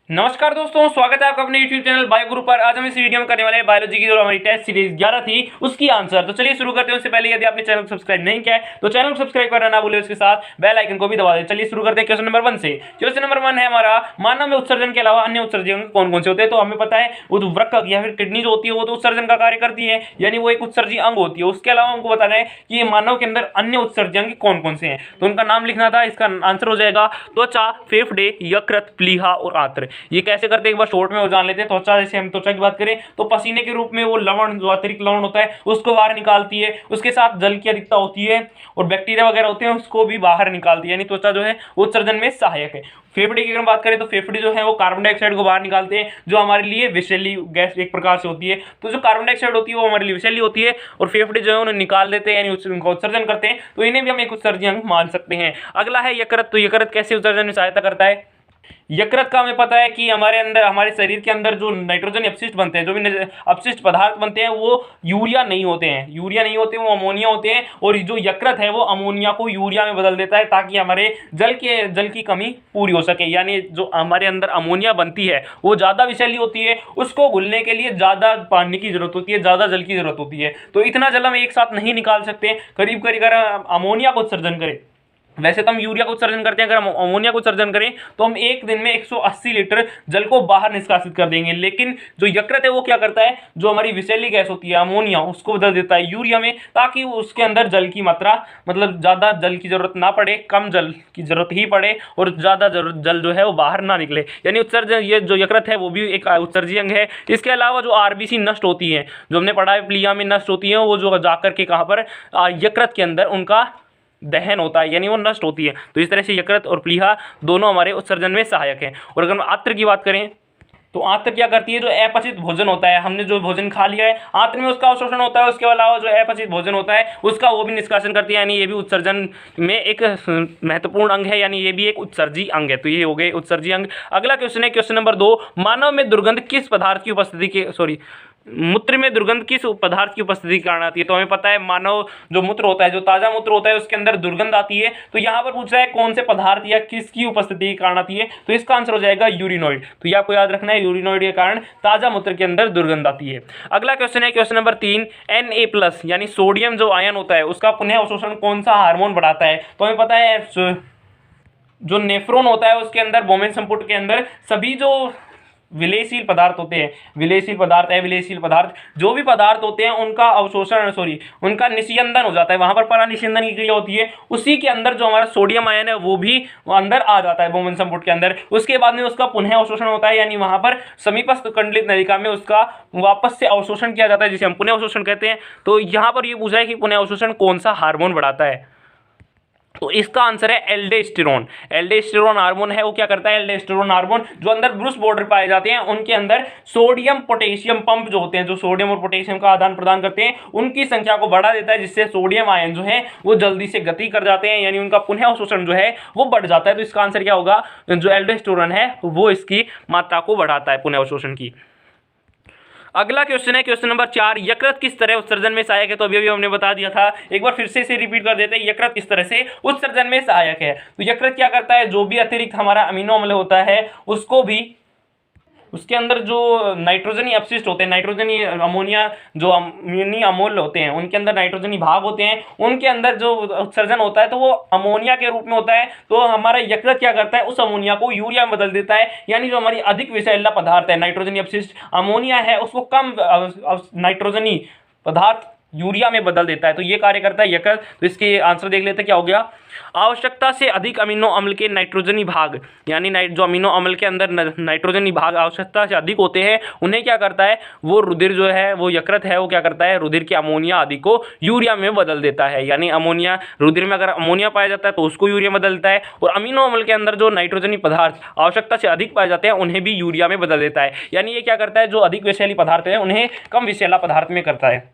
नमस्कार दोस्तों, स्वागत है आपका अपने YouTube चैनल बायो गुरु पर। आज हम इस वीडियो में करने वाले हैं बायोलॉजी की जो हमारी टेस्ट सीरीज 11 थी उसकी आंसर। तो चलिए शुरू करते हैं। उससे पहले यदि आपने चैनल को सब्सक्राइब नहीं किया है तो चैनल को सब्सक्राइब करना ना भूले, उसके साथ बेल आइकन को भी दबा दें। चलिए शुरू करते हैं क्वेश्चन नंबर 1 से। क्वेश्चन नंबर 1 है हमारा, मानव में उत्सर्जन के अलावा अन्य उत्सर्जन कौन कौन से होते हैं। तो हमें पता है वृक्क या फिर किडनी जो होती है वो तो उत्सर्जन का कार्य करती है, यानी वो एक उत्सर्जी अंग होती है। उसके अलावा हमको बताना है कि मानव के अंदर अन्य उत्सर्जी अंग कौन कौन से हैं, तो उनका नाम लिखना था। इसका आंसर हो जाएगा त्वचा, फेफड़े, यकृत, प्लीहा और आंत्र। ये कैसे करते हैं एक बार शॉर्ट में वो जान लेते हैं। त्वचा, जैसे हम त्वचा की बात करें तो पसीने के रूप में वो लवण, जो अतिरिक्त लवण होता है उसको बाहर निकालती है। उसके साथ जल की अधिकता होती है और बैक्टीरिया वगैरह होते हैं उसको भी बाहर निकालती है, यानी त्वचा जो है उत्सर्जन में सहायक है। फेफड़े की अगर बात करें तो फेफड़े जो है वो कार्बन डाइऑक्साइड को बाहर निकालते हैं, जो हमारे लिए विषैली गैस एक प्रकार से होती है। तो जो कार्बन डाइऑक्साइड होती है वो हमारे लिए विषैली होती है और फेफड़े जो है उन्हें निकाल देते हैं, यानी उनका उत्सर्जन करते हैं। तो इन्हें भी हम एक उत्सर्जी अंग मान सकते हैं। अगला है यकृत। तो यकृत कैसे उत्सर्जन में सहायता करता है। यकृत का हमें पता है कि हमारे अंदर, हमारे शरीर के अंदर जो नाइट्रोजन अपशिष्ट बनते हैं, जो भी अपशिष्ट पदार्थ बनते हैं वो यूरिया नहीं होते हैं, वो अमोनिया होते हैं। और जो यकृत है वो अमोनिया को यूरिया में बदल देता है ताकि हमारे जल की कमी पूरी हो सके। यानी जो हमारे अंदर अमोनिया बनती है वो ज़्यादा विषैली होती है, उसको घुलने के लिए ज़्यादा पानी की जरूरत होती है, ज़्यादा जल की जरूरत होती है। तो इतना जल हम एक साथ नहीं निकाल सकते। करीब करीब अगर अमोनिया को उत्सर्जन करें, वैसे तो हम यूरिया को उत्सर्जन करते हैं, अगर हम अमोनिया को उत्सर्जन करें तो हम एक दिन में 180 लीटर जल को बाहर निष्कासित कर देंगे। लेकिन जो यकृत है वो क्या करता है, जो हमारी विषैली गैस होती है अमोनिया, उसको बदल देता है यूरिया में, ताकि उसके अंदर जल की मात्रा, मतलब ज़्यादा जल की जरूरत ना पड़े, कम जल की जरूरत ही पड़े और ज़्यादा जल जो है वो बाहर ना निकले। यानी उत्सर्जन, ये जो यकृत है वो भी एक उत्सर्जी अंग है। इसके अलावा जो आरबीसी नष्ट होती है, जो हमने पढ़ा है प्लिया में नष्ट होती है, वो जो जाकर के कहाँ पर, यकृत के अंदर उनका दहन होता है, यानी वो नष्ट होती है। तो इस तरह से यकृत और प्लीहा दोनों हमारे उत्सर्जन में सहायक हैं। और अगर हम आंत्र की बात करें तो आंत्र क्या करती है, जो अपचित भोजन होता है, हमने जो भोजन खा लिया है आंत्र में उसका अवशोषण होता है। उसके अलावा जो अपचित भोजन होता है उसका वो भी निष्कासन करती है, यानी ये भी उत्सर्जन में एक महत्वपूर्ण अंग है, यानी ये भी एक उत्सर्जी अंग है। तो ये हो गए उत्सर्जी अंग। अगला क्वेश्चन है क्वेश्चन नंबर 2, मानव में दुर्गंध किस पदार्थ की उपस्थिति के मूत्र में दुर्गंध किस पदार्थ की उपस्थिति के कारण आती है। तो हमें पता है मानव जो मूत्र होता है, जो ताजा मूत्र होता है, उसके अंदर दुर्गंध आती है। तो यहाँ पर पूछ रहा है कौन से पदार्थ या किसकी उपस्थिति के कारण आती है। तो इसका आंसर हो जाएगा यूरिनॉइड। तो ये आपको याद रखना है, यूरिनॉइड के कारण ताजा मूत्र के अंदर दुर्गंध आती है। अगला क्वेश्चन है क्वेश्चन नंबर 3, Na+ यानी सोडियम जो आयन होता है उसका पुनः अवशोषण कौन सा हार्मोन बढ़ाता है। तो हमें पता है जो नेफ्रॉन होता है उसके अंदर, बोमेन संपुट के अंदर सभी जो विलेयशील पदार्थ होते हैं, विलेयशील पदार्थ, अविलेयशील पदार्थ, जो भी पदार्थ होते हैं उनका अवशोषण, उनका निस्यंदन हो जाता है। वहां पर परानिस्यंदन की क्रिया होती है। उसी के अंदर जो हमारा सोडियम आयन है वो भी अंदर आ जाता है बोमेन संपुट के अंदर। उसके बाद में उसका पुनः अवशोषण होता है, यानी वहां पर समीपस्थ कंडलित नलिका में उसका वापस से अवशोषण किया जाता है, जिसे हम पुनः अवशोषण कहते हैं। तो यहाँ पर ये पूछा है कि पुनः अवशोषण कौन सा हार्मोन बढ़ाता है। तो इसका आंसर है एल्डोस्टेरोन। एल्डोस्टेरोन हार्मोन है वो क्या करता है, एल्डोस्टेरोन हार्मोन जो अंदर ब्रूस बॉर्डर पाए जाते हैं उनके अंदर सोडियम पोटेशियम पंप जो होते हैं, जो सोडियम और पोटेशियम का आदान प्रदान करते हैं, उनकी संख्या को बढ़ा देता है, जिससे सोडियम आयन जो है वो जल्दी से गति कर जाते हैं, यानी उनका पुनः अवशोषण जो है वो बढ़ जाता है। तो इसका आंसर क्या होगा, जो एल्डोस्टेरोन है वो इसकी मात्रा को बढ़ाता है, पुनः अवशोषण की। अगला क्वेश्चन है क्वेश्चन नंबर 4, यकृत किस तरह उत्सर्जन में सहायक है। तो अभी हमने बता दिया था, एक बार फिर से इसे रिपीट कर देते हैं, यकृत किस तरह से उत्सर्जन में सहायक है। तो यकृत क्या करता है, जो भी अतिरिक्त हमारा अमीनो अम्ल होता है उसको भी, उसके अंदर जो नाइट्रोजनी अपशिष्ट होते हैं, नाइट्रोजनी अमोनिया, जो अम्लीय अमोल होते हैं, उनके अंदर नाइट्रोजनी भाग होते हैं, उनके अंदर जो उत्सर्जन होता है तो वो अमोनिया के रूप में होता है। तो हमारा यकृत क्या करता है, उस अमोनिया को यूरिया में बदल देता है, यानी जो हमारी अधिक विषैला पदार्थ है, नाइट्रोजनी अपशिष्ट अमोनिया है, उसको कम नाइट्रोजनी पदार्थ यूरिया में बदल देता है। तो ये कार्य करता है यकृत। तो इसके आंसर देख लेते हैं क्या हो गया, आवश्यकता से अधिक अमीनो अम्ल के नाइट्रोजनी भाग, यानी जो अमीनो अम्ल के अंदर नाइट्रोजनी भाग आवश्यकता से अधिक होते हैं, उन्हें क्या करता है, वो रुधिर जो है, वो यकृत है वो क्या करता है, रुधिर के अमोनिया आदि को यूरिया में बदल देता है। यानी अमोनिया, रुधिर में अगर अमोनिया पाया जाता है तो उसको यूरिया में बदलता है, और अमीनो अम्ल के अंदर जो नाइट्रोजनी पदार्थ आवश्यकता से अधिक पाए जाते हैं उन्हें भी यूरिया में बदल देता है। यानी ये क्या करता है, जो अधिक विषैली पदार्थ है उन्हें कम विषैला पदार्थ में करता है।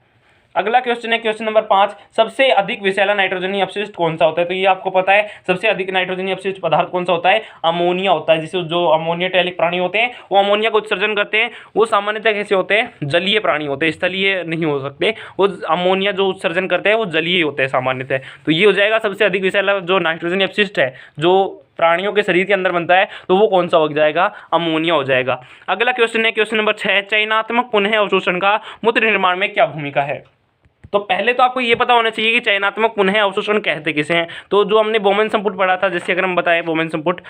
अगला क्वेश्चन है क्वेश्चन नंबर 5, सबसे अधिक विषैला नाइट्रोजनी अपशिष्ट कौन सा होता है। तो ये आपको पता है, सबसे अधिक नाइट्रोजनी अपशिष्ट पदार्थ कौन सा होता है, अमोनिया होता है। जिसे जो अमोनिया टैलिक प्राणी होते हैं वो अमोनिया को उत्सर्जन करते हैं। वो सामान्यतः कैसे होते हैं, जलीय प्राणी होते हैं, स्थलीय नहीं हो सकते। वो अमोनिया जो उत्सर्जन करते हैं वो जलीय होते हैं सामान्यतः। तो ये हो जाएगा सबसे अधिक विषैला जो नाइट्रोजनी अपशिष्ट है, जो प्राणियों के शरीर के अंदर बनता है तो वो कौन सा हो जाएगा, अमोनिया हो जाएगा। अगला क्वेश्चन है क्वेश्चन नंबर 6, चयनात्मक पुनः अवशोषण का मूत्र निर्माण में क्या भूमिका है। तो पहले तो आपको ये पता होना चाहिए कि चयनात्मक पुनः अवशोषण कहते किसे हैं। तो जो हमने बोमेन संपुट पढ़ा था, जैसे अगर हम बताएं बोमेन संपुट,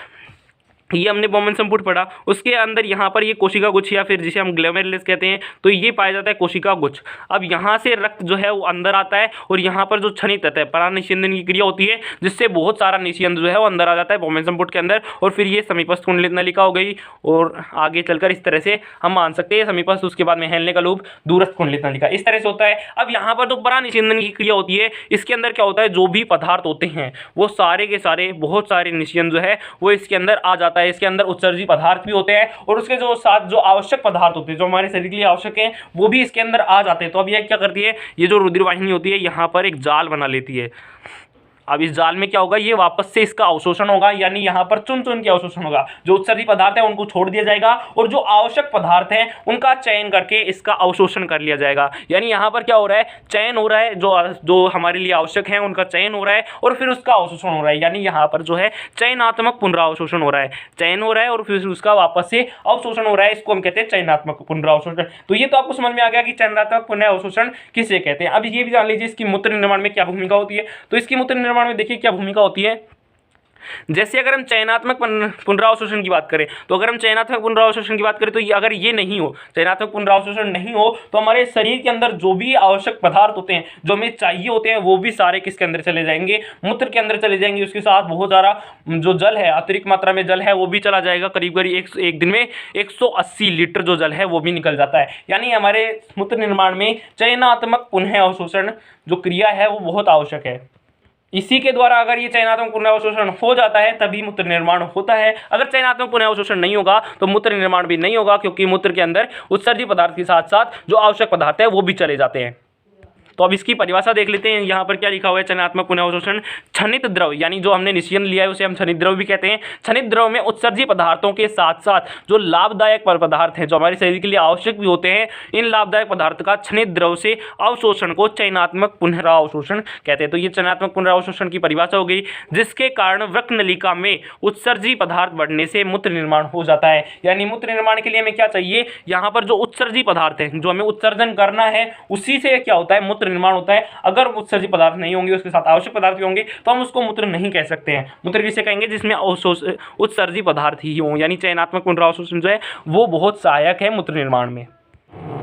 ये हमने बोमेन संपुट पढ़ा, उसके अंदर यहाँ पर ये कोशिका गुच्छ या फिर जिसे हम ग्लोमेरुलस कहते हैं, तो ये पाया जाता है कोशिका गुच्छ। अब यहाँ से रक्त जो है वो अंदर आता है और यहाँ पर जो क्षनिक तत्व है, परानिषेधन की क्रिया होती है जिससे बहुत सारा निषेधन जो है वो अंदर आ जाता है बोमेन संपुट के अंदर, और फिर ये समीपस्थ कुंडलित नलिका हो गई और आगे चलकर इस तरह से हम मान सकते हैं समीपस्थ, उसके बाद में हेनले का लूप, दूरस्थ कुंडलित नलिका, इस तरह से होता है। अब यहाँ पर जो परानिषेधन की क्रिया होती है, इसके अंदर क्या होता है, जो भी पदार्थ होते हैं वो सारे के सारे, बहुत सारे निषेधन जो है वो इसके अंदर आ जाता है। इसके अंदर उत्सर्जी पदार्थ भी होते हैं और उसके जो साथ जो आवश्यक पदार्थ होते हैं जो हमारे शरीर के लिए आवश्यक हैं वो भी इसके अंदर आ जाते हैं। तो अब यह क्या करती है, ये जो रुधिर वाहिनी होती है यहाँ पर एक जाल बना लेती है। अब इस जाल में क्या होगा, ये वापस से इसका अवशोषण होगा, यानी यहाँ पर चुन चुन के अवशोषण होगा। जो उत्सर्जी पदार्थ है उनको छोड़ दिया जाएगा और जो आवश्यक पदार्थ है उनका चयन करके इसका अवशोषण कर लिया जाएगा। यानी यहाँ पर क्या हो रहा है, चयन हो रहा है, जो हमारे लिए आवश्यक है उनका चयन हो रहा है और फिर उसका अवशोषण हो रहा है। यानी यहाँ पर जो है चयनात्मक पुनरावशोषण हो रहा है, चयन हो रहा है और फिर उसका वापस से अवशोषण हो रहा है। इसको हम कहते हैं चयनात्मक पुनरावशोषण। तो ये तो आपको समझ में आ गया कि चयनात्मक पुनरावशोषण किसे कहते हैं। अब ये भी जान लीजिए इसकी मूत्र निर्माण में क्या भूमिका होती है। तो इसकी मूत्र निर्माण में देखिए क्या भूमिका होती है। जैसे अगर हम चयनात्मक पुनरावशोषण की बात करें, तो अगर हम चयनात्मक पुनरावशोषण की बात करें तो ये अगर ये नहीं हो, चयनात्मक पुनरावशोषण नहीं हो, तो हमारे शरीर के अंदर जो भी आवश्यक पदार्थ होते हैं जो हमें चाहिए होते हैं वो भी सारे किसके अंदर चले जाएंगे, मूत्र के अंदर चले जाएंगे। उसके साथ बहुत सारा जो जल है, अतिरिक्त मात्रा में जल है वो भी चला जाएगा। करीब करीब एक दिन में 180 लीटर जो जल है वो भी निकल जाता है। यानी हमारे मूत्र निर्माण में चयनात्मक पुनः अवशोषण जो क्रिया है वो बहुत आवश्यक है। इसी के द्वारा अगर ये चयनात्मक पुनरावशोषण हो जाता है तभी मूत्र निर्माण होता है। अगर चयनात्मक पुनरावशोषण नहीं होगा तो मूत्र निर्माण भी नहीं होगा, क्योंकि मूत्र के अंदर उत्सर्जी पदार्थ के साथ साथ जो आवश्यक पदार्थ है वो भी चले जाते हैं। तो अब इसकी परिभाषा देख लेते हैं। यहाँ पर क्या लिखा हुआ है, चयनात्मक पुनरावशोषण क्षनित द्रव, यानी जो हमने निषेधन लिया है उसे हम क्षनित द्रव भी कहते हैं। क्षनित द्रव में उत्सर्जी पदार्थों के साथ साथ जो लाभदायक पदार्थ हैं जो हमारे शरीर के लिए आवश्यक भी होते हैं, इन लाभदायक पदार्थ का क्षनित द्रव से अवशोषण को चयनात्मक पुनरावशोषण कहते हैं। तो ये चयनात्मक पुनरावशोषण की परिभाषा हो गई, जिसके कारण वृक्क नलिका में उत्सर्जी पदार्थ बढ़ने से मूत्र निर्माण हो जाता है। यानी मूत्र निर्माण के लिए हमें क्या चाहिए, यहाँ पर जो उत्सर्जी पदार्थ है जो हमें उत्सर्जन करना है उसी से क्या होता है, मूत्र निर्माण होता है। अगर उत्सर्जी पदार्थ नहीं होंगे, उसके साथ आवश्यक पदार्थ भी होंगे, तो हम उसको मूत्र नहीं कह सकते हैं। मूत्र किसे कहेंगे, जिसमें उत्सर्जी पदार्थ ही हों। यानी चयनात्मक पुनरावशोषण जो है वो बहुत सहायक है मूत्र निर्माण में।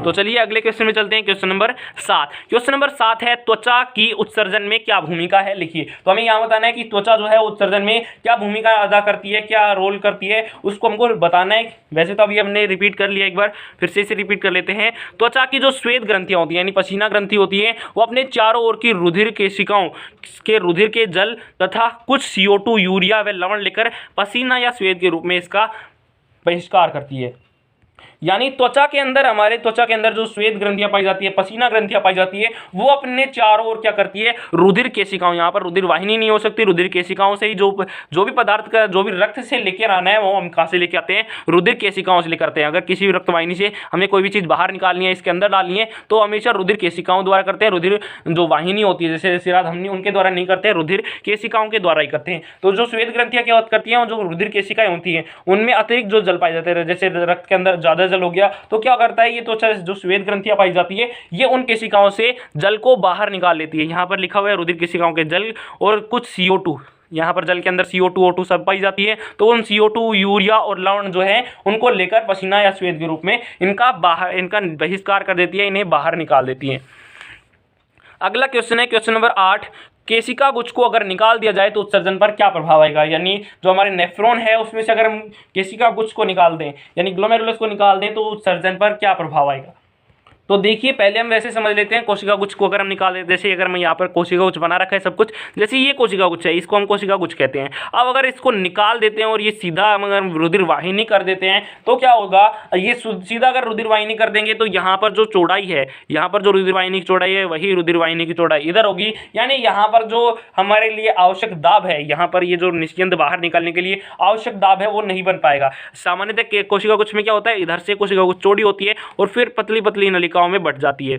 तो चलिए अगले क्वेश्चन में चलते हैं। Question number 7। क्वेश्चन नंबर 7 है त्वचा की उत्सर्जन में क्या भूमिका है, लिखिए। तो हमें यहाँ बताना है कि त्वचा जो है उत्सर्जन में क्या भूमिका अदा करती है, क्या रोल करती है, उसको हमको बताना है। वैसे तो अभी हमने रिपीट कर लिया, एक बार फिर से इसे रिपीट कर लेते हैं। त्वचा की जो श्वेत ग्रंथियाँ होती हैं यानी पसीना ग्रंथि होती है, वो अपने चारों ओर की रुधिर केशिकाओं के रुधिर के जल तथा कुछ CO2 यूरिया व लवण लेकर पसीना या श्वेत के रूप में इसका बहिष्कार करती है। यानी त्वचा के अंदर, हमारे त्वचा के अंदर जो श्वेत ग्रंथियां पाई जाती है, पसीना ग्रंथियां पाई जाती है, वो अपने चारों ओर क्या करती है, रुधिर केशिकाओं, यहाँ पर रुधिर वाहिनी नहीं हो सकती, रुधिर केशिकाओं से ही जो भी पदार्थ का, जो भी रक्त से लेकर आना है वो हम कहाँ से लेके आते हैं, रुधिर केशिकाओं से लेकर आते हैं। अगर किसी भी रक्त वाहिनी से हमें कोई भी चीज़ बाहर निकालनी है, इसके अंदर डालनी है, तो हमेशा रुधिर केशिकाओं द्वारा करते हैं। रुधिर जो वाहिनी होती है जैसे सिरा धमनी, उनके द्वारा नहीं करते हैं, रुधिर केशिकाओं के द्वारा ही करते हैं। तो जो श्वेत ग्रंथियां क्या करती हैं, जो रुधिर केशिकाएं होती हैं उनमें अतिरिक्त जो जल पाए जाते हैं, जैसे रक्त के अंदर ज़्यादा जल हो गया तो क्या करता है, ये त्वचा जो श्वेत ग्रंथियां पाई जाती है ये उन केशिकाओं से जल को बाहर निकाल लेती है। यहाँ पर लिखा हुआ है रुधिर केशिकाओं के जल और कुछ CO2, यहाँ पर जल के अंदर CO2 O2 सब पाई जाती है, तो उन CO2 यूरिया और लवण जो है उनको लेकर पसीना या श्वेत के रूप में इनका बहिष्कार कर देती है, इन्हें बाहर निकाल देती है। अगला क्वेश्चन है क्वेश्चन नंबर 8। केशिका गुच्छ को अगर निकाल दिया जाए तो उत्सर्जन पर क्या प्रभाव आएगा। यानी जो हमारे नेफ्रॉन है उसमें से अगर हम केशिका गुच्छ को निकाल दें यानी ग्लोमेरुलस को निकाल दें तो उत्सर्जन पर क्या प्रभाव आएगा। तो देखिए पहले हम वैसे समझ लेते हैं कोशिका गुच्छ को अगर हम निकाल दें, जैसे अगर मैं यहाँ पर कोशिका गुच्छ बना रखा है सब कुछ, जैसे ये कोशिका गुच्छ है, इसको हम कोशिका गुच्छ कहते हैं। अब अगर इसको निकाल देते हैं और ये सीधा अगर रुधिर वाहिनी कर देते हैं तो क्या होगा, ये सीधा अगर रुधिर वाहिनी कर देंगे तो यहाँ पर जो चौड़ाई है, यहाँ पर जो रुधिर वाहिनी की चौड़ाई है वही रुधिर वाहिनी की चौड़ाई इधर होगी। यानी यहाँ पर जो हमारे लिए आवश्यक दाब है, यहाँ पर ये जो निष्यंद बाहर निकालने के लिए आवश्यक दाब है वो नहीं बन पाएगा। सामान्यतः कोशिका गुच्छ में क्या होता है, इधर से कोशिका गुच्छ चौड़ी होती है और फिर पतली पतली नलिकाओं में बढ़ जाती है,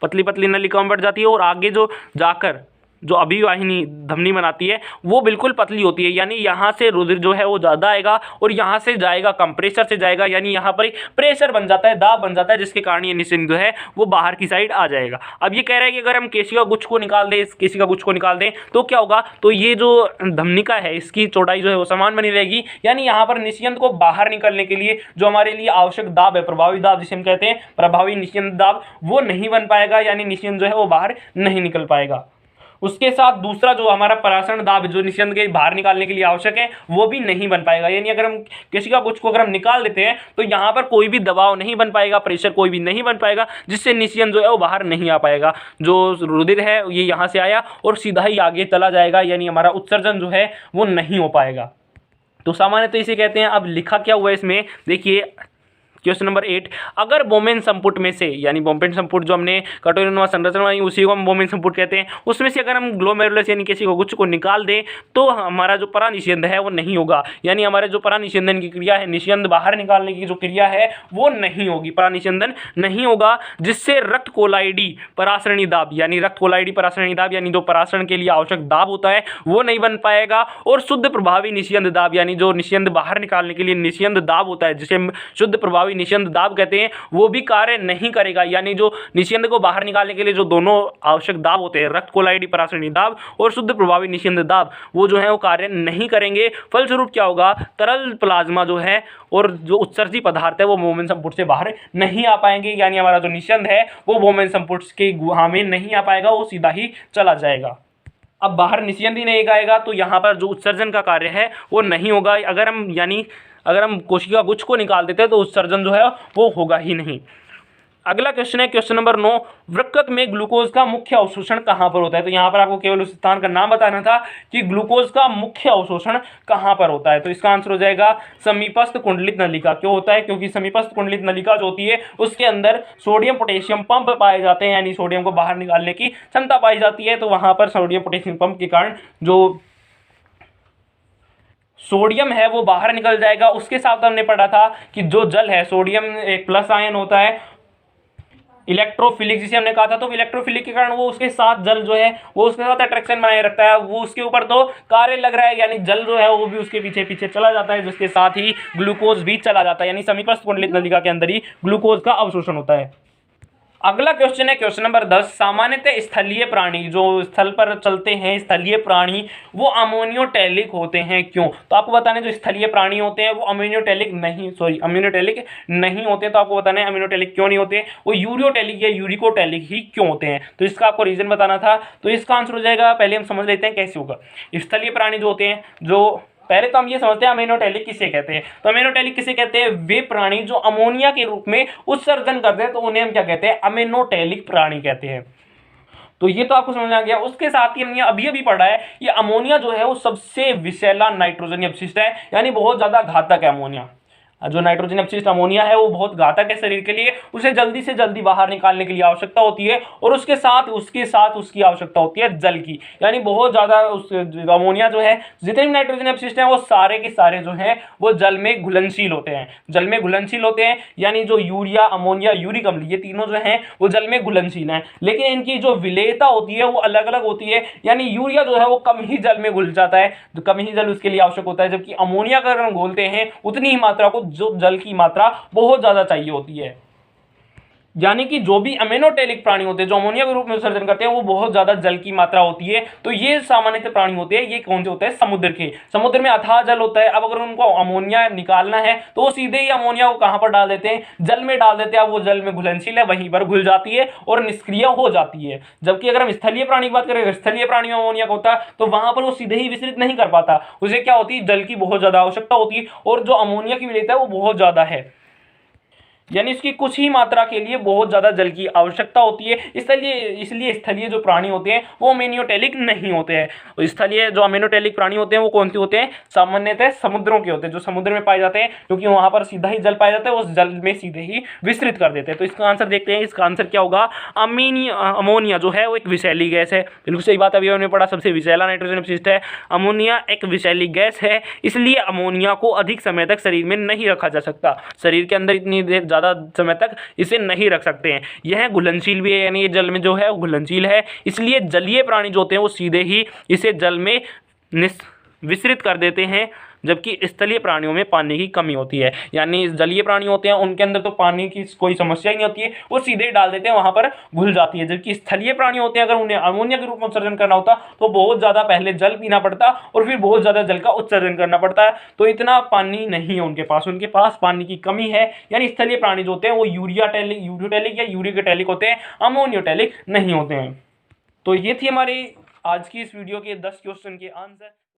पतली पतली नलिकाओं में बढ़ जाती है और आगे जो जाकर जो अभिवाहिनी धमनी बनाती है वो बिल्कुल पतली होती है, यानी यहाँ से रुधिर जो है वो ज़्यादा आएगा और यहाँ से जाएगा कम, प्रेशर से जाएगा, यानी यहाँ पर प्रेशर बन जाता है, दाब बन जाता है, जिसके कारण ये निश्चित जो है वो बाहर की साइड आ जाएगा। अब ये कह रहा है कि अगर हम केशिका गुच्छ को निकाल दें, इस केशिका गुच्छ को निकाल दें तो क्या होगा, तो ये जो धमनिका है इसकी चौड़ाई जो है वो समान बनी रहेगी, यानी यहाँ पर निश्चित को बाहर निकलने के लिए जो हमारे लिए आवश्यक दाब है, प्रभावी दाब जिसे हम कहते हैं, प्रभावी निश्चित दाब, वो नहीं बन पाएगा, यानी निश्चित जो है वो बाहर नहीं निकल पाएगा। उसके साथ दूसरा जो हमारा परासरण दाब जो निश्चित के बाहर निकालने के लिए आवश्यक है वो भी नहीं बन पाएगा, यानी अगर हम केशिका गुच्छ को अगर हम निकाल देते हैं तो यहाँ पर कोई भी दबाव नहीं बन पाएगा, प्रेशर कोई भी नहीं बन पाएगा, जिससे निश्चित जो है वो बाहर नहीं आ पाएगा। जो रुधिर है ये यहाँ से आया और सीधा ही आगे चला जाएगा, यानी हमारा उत्सर्जन जो है वो नहीं हो पाएगा। तो सामान्यतः इसे कहते हैं। अब लिखा क्या हुआ है इसमें, देखिए क्वेश्चन नंबर 8, अगर बोमेन संपुट में से, यानी बोमेन संपुट जो हमने कटोरीनुमा संरचना बनाई उसी को हम बोमेन संपुट कहते हैं, उसमें से अगर हम ग्लोमेरुलस यानी केशिका गुच्छ को निकाल दें तो हमारा जो परानिषेध है वो नहीं होगा, यानी हमारे जो परानिषेधन की क्रिया है, निषेध बाहर निकालने की जो क्रिया है वो नहीं होगी, परानिषेधन नहीं होगा, जिससे रक्त कोलाइडी परासरणी दाब, यानी रक्त कोलाइडी परासरणी दाब, यानी जो परासरण के लिए आवश्यक दाब होता है वो नहीं बन पाएगा, और शुद्ध प्रभावी निषेध दाब, यानी जो निषेध बाहर निकालने के लिए निषेध दाब होता है जिसे शुद्ध प्रभावी निषेध दाब कहते हैं, वो भी कार्य नहीं करेगा, यानी जो निषेध को बाहर निकालने के लिए जो दोनों आवश्यक दाब होते हैं, रक्त कोलाइडी परासरणी दाब और शुद्ध प्रभावी निषेध दाब, वो जो है वो कार्य नहीं करेंगे। फलस्वरूप क्या होगा, तरल प्लाज्मा जो है और जो उत्सर्जी पदार्थ है वो बोमेन संपुट से बाहर नहीं आ पाएंगे, यानी हमारा जो निषेध है वो बोमेन संपुट के गुहा में नहीं आ पाएगा, वो सीधा ही चला जाएगा। अब बाहर निषेध ही नहीं आएगा तो यहाँ पर जो उत्सर्जन का कार्य है वो नहीं होगा। अगर हम कोशिका गुच्छ को निकाल देते हैं तो उत्सर्जन जो है वो होगा ही नहीं। अगला क्वेश्चन है क्वेश्चन नंबर 9, वृक्क में ग्लूकोज का मुख्य अवशोषण कहाँ पर होता है। तो यहाँ पर आपको केवल उस स्थान का नाम बताना था कि ग्लूकोज का मुख्य अवशोषण कहाँ पर होता है। तो इसका आंसर हो जाएगा समीपस्थ कुंडलित नलिका। क्यों होता है, क्योंकि समीपस्थ कुंडलित नलिका जो होती है उसके अंदर सोडियम पोटेशियम पंप पाए जाते हैं, यानी सोडियम को बाहर निकालने की क्षमता पाई जाती है। तो वहाँ पर सोडियम पोटेशियम पंप के कारण जो सोडियम है वो बाहर निकल जाएगा। उसके साथ हमने पढ़ा था कि जो जल है, सोडियम एक प्लस आयन होता है, इलेक्ट्रोफिलिक जिसे हमने कहा था, तो इलेक्ट्रोफिलिक के कारण वो उसके साथ जल जो है वो उसके साथ अट्रैक्शन बनाए रखता है, वो उसके ऊपर तो कार्य लग रहा है, यानी जल जो है वो भी उसके पीछे पीछे चला जाता है, जिसके साथ ही ग्लूकोज भी चला जाता है, यानी समीपस्थ कुंडलित नलिका के अंदर ही ग्लूकोज का अवशोषण होता है। अगला क्वेश्चन है क्वेश्चन नंबर 10, सामान्यतः स्थलीय प्राणी जो स्थल पर चलते हैं, स्थलीय प्राणी वो अमोनियोटेलिक होते हैं, क्यों। तो आपको बताना है जो स्थलीय प्राणी होते हैं वो अमोनियोटेलिक नहीं होते। तो आपको बताना है अमोनियोटेलिक क्यों नहीं होते, वो यूरियोटेलिक या यूरिकोटेलिक ही क्यों होते हैं। तो इसका आपको रीजन बताना था। तो इसका आंसर हो जाएगा, पहले हम समझ लेते हैं कैसे होगा। स्थलीय प्राणी जो होते हैं, जो पहले तो हम ये समझते हैं अमीनोटेलिक किसे कहते हैं। तो अमीनोटेलिक किसे कहते हैं, वे प्राणी जो अमोनिया के रूप में उत्सर्जन करते हैं, तो उन्हें हम क्या कहते हैं, अमीनोटेलिक प्राणी कहते हैं। तो ये तो आपको समझ आ गया। उसके साथ ही हमने अभी पढ़ा है ये अमोनिया जो है वो सबसे विषैला नाइट्रोजन अपशिष्ट है, यानी बहुत ज्यादा घातक है अमोनिया। जो नाइट्रोजन अपशिष्ट अमोनिया है वो बहुत घातक है शरीर के लिए, उसे जल्दी से जल्दी बाहर निकालने के लिए आवश्यकता होती है, और उसके साथ उसकी आवश्यकता होती है जल की, यानी बहुत ज़्यादा उस अमोनिया जो है, जितने भी नाइट्रोजन अपशिष्ट हैं वो सारे के सारे जो हैं वो जल में घुलनशील होते हैं, यानी जो यूरिया, अमोनिया, यूरिक अम्ल, ये तीनों जो हैं वो जल में घुलनशील हैं, लेकिन इनकी जो विलेयता होती है वो अलग अलग होती है, यानी यूरिया जो है वो कम ही जल में घुल जाता है, तो कम ही जल उसके लिए आवश्यक होता है, जबकि अमोनिया का अगर हम घोलते हैं उतनी ही मात्रा को जो जल की मात्रा बहुत ज्यादा चाहिए होती है। यानी कि जो भी अमीनोटेलिक प्राणी होते हैं जो अमोनिया के रूप में उत्सर्जन करते हैं वो बहुत ज्यादा जल की मात्रा होती है। तो ये सामान्यतः प्राणी होते हैं, ये कौन से होते हैं, समुद्र में अथाह जल होता है। अब अगर उनको अमोनिया निकालना है तो वो सीधे ही अमोनिया को कहां पर डाल देते हैं, जल में डाल देते हैं। अब वो जल में घुलनशील है, वहीं पर घुल जाती है और निष्क्रिय हो जाती है। जबकि अगर हम स्थलीय प्राणी की बात करें, स्थलीय प्राणी में अमोनिया का होता है तो वहां पर वो सीधे ही विसरित नहीं कर पाता, उसे क्या होती है, जल की बहुत ज्यादा आवश्यकता होती है, और जो अमोनिया की विलेयता है वो बहुत ज्यादा है, यानी इसकी कुछ ही मात्रा के लिए बहुत ज्यादा जल की आवश्यकता होती है। इसलिए स्थलीय जो प्राणी होते हैं वो अमीनोटेलिक नहीं होते हैं। और स्थलीय जो अमीनोटेलिक प्राणी होते हैं वो कौन से होते हैं, सामान्यतः समुद्रों के होते हैं, जो समुद्र में पाए जाते हैं, क्योंकि वहां पर सीधा ही जल पाया जाता है, उस जल में सीधे ही विस्तृत कर देते हैं। तो इसका आंसर देखते हैं, इसका आंसर क्या होगा, अमोनिया जो है वो एक विषैली गैस है। बिल्कुल सही बात, अभी हमने पढ़ा, सबसे विषैला नाइट्रोजन अपशिष्ट है। अमोनिया एक विषैली गैस है, इसलिए अमोनिया को अधिक समय तक शरीर में नहीं रखा जा सकता। शरीर के अंदर इतनी देर ज़्यादा समय तक इसे नहीं रख सकते हैं। यह घुलनशील भी है, यानी ये जल में जो है वो घुलनशील है, इसलिए जलीय प्राणी जो होते हैं वो सीधे ही इसे जल में विसरित कर देते हैं, जबकि स्थलीय प्राणियों में पानी की कमी होती है। यानी जलीय प्राणी होते हैं उनके अंदर तो पानी की कोई समस्या ही नहीं होती है, वो सीधे ही डाल देते हैं, वहां पर घुल जाती है। जबकि स्थलीय प्राणी होते हैं, अगर उन्हें अमोनिया के रूप में उत्सर्जन करना होता तो बहुत ज़्यादा पहले जल पीना पड़ता और फिर बहुत ज़्यादा जल का उत्सर्जन करना पड़ता है, तो इतना पानी नहीं है उनके पास पानी की कमी है। यानी स्थलीय प्राणी जो होते हैं वो यूरियोटैलिक या यूरियोटैलिक होते हैं, अमोनियोटैलिक नहीं होते हैं। तो ये थी हमारी आज की इस वीडियो के 10 क्वेश्चन के आंसर।